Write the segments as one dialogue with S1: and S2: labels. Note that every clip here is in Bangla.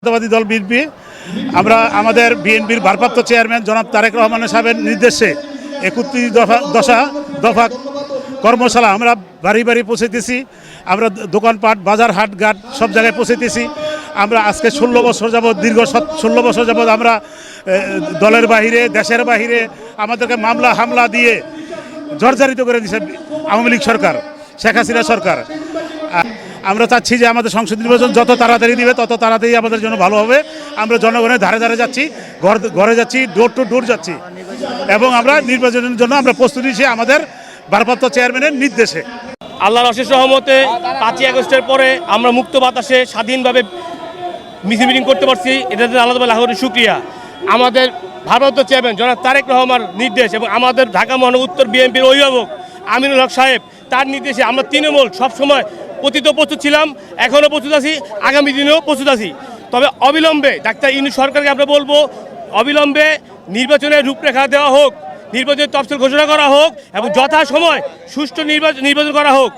S1: জাতীয়তাবাদী দল বিএনপি আমরা আমাদের বিএনপির ভারপ্রাপ্ত চেয়ারম্যান জনাব তারেক রহমান সাহেবের নির্দেশে 31 দফা কর্মশালা আমরা বাড়ি বাড়ি পৌঁছাইতেছি। আমরা দোকানপাট বাজার হাট ঘাট সব জায়গায় পৌঁছাইতেছি। আমরা আজকে 16 বছর যাবৎ দীর্ঘ 16 বছর যাবৎ আমরা দলের বাহিরে দেশের বাহিরে আমাদেরকে মামলা হামলা দিয়ে জর্জরিত করে দিয়েছে আওয়ামী লীগ সরকার, শেখ হাসিনা সরকার। আমরা চাচ্ছি যে আমাদের সংসদ নির্বাচন যত তাড়াতাড়ি দিবে তত তাড়াতাড়ি আমাদের জন্য ভালো হবে। আমরা জনগণের ধারে ধারে যাচ্ছি, ঘরে যাচ্ছি, ডোর টু ডোর যাচ্ছি এবং আমরা নির্বাচনের জন্য আমরা প্রস্তুতি নিচ্ছি আমাদের ভারপ্রাপ্ত চেয়ারম্যানের নির্দেশে।
S2: আল্লাহর অশেষ রহমতে 5ই আগস্টের পরে আমরা মুক্ত বাতাসে স্বাধীনভাবে মিছিল মিটিং করতে পারছি। এটাতে আল্লাহ লাখের শুকরিয়া। আমাদের ভারপ্রাপ্ত চেয়ারম্যান জনাব তারেক রহমান নির্দেশ এবং আমাদের ঢাকা মহানগর উত্তর বিএনপির অভিভাবক আমিনুল হক সাহেব তার নির্দেশে আমরা তৃণমূল সবসময় প্রস্তুত ছিলাম, এখনও প্রস্তুত আছি, আগামী দিনেও প্রস্তুত আছি। তবে অবিলম্বে ডাক্তার ইউনূস সরকারকে আমরা বলবো অবিলম্বে নির্বাচনের রূপরেখা দেওয়া হোক, নির্বাচনের তফসিল ঘোষণা করা হোক এবং যথাসময় সুষ্ঠু নির্বাচন করা হোক।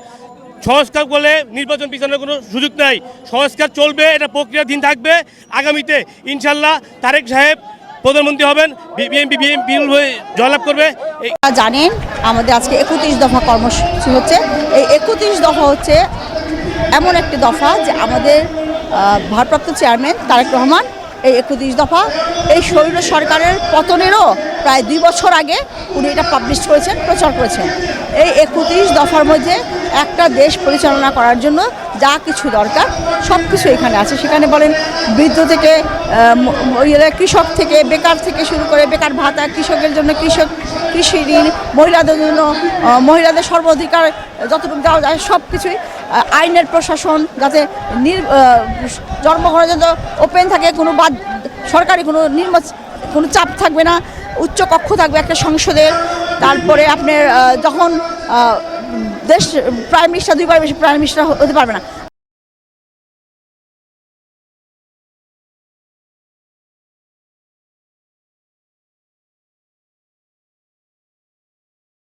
S2: সংস্কার করলে নির্বাচন পিছানোর কোনো সুযোগ নাই, সংস্কার চলবে, এটা প্রক্রিয়াধীন থাকবে। আগামীতে ইনশাল্লাহ তারেক সাহেব প্রধানমন্ত্রী হবেন, বিএনপি বিপুল হয়ে জয়লাভ করবে।
S3: জানেন আমাদের আজকে 31 দফা কর্মসূচি হচ্ছে। এই 31 দফা হচ্ছে এমন একটি দফা যে আমাদের ভারপ্রাপ্ত চেয়ারম্যান তারেক রহমান এই 31 দফা এই স্বৈর সরকারের পতনেরও প্রায় 2 বছর আগে উনি এটা পাবলিশ করেছেন, প্রচার করেছেন। এই 31 দফার মধ্যে একটা দেশ পরিচালনা করার জন্য যা কিছু দরকার সব কিছু এখানে আছে। সেখানে বলেন বৃদ্ধ থেকে কৃষক থেকে বেকার থেকে শুরু করে বেকার ভাতা, কৃষকের জন্য কৃষি ঋণ, মহিলাদের জন্য মহিলাদের সর্বাধিকার যতটুকু দেওয়া যায় সব কিছুই, আইনের প্রশাসন যাতে জন্মগ্রহণ যাতে ওপেন থাকে, কোনো সরকারি কোনো চাপ থাকবে না, উচ্চ কক্ষ থাকবে একটা সংসদের। তারপরে আপনার যখন দেশ প্রাইম মিনিস্টার 2বার বেশি প্রাইম মিনিস্টার হতে পারবে না।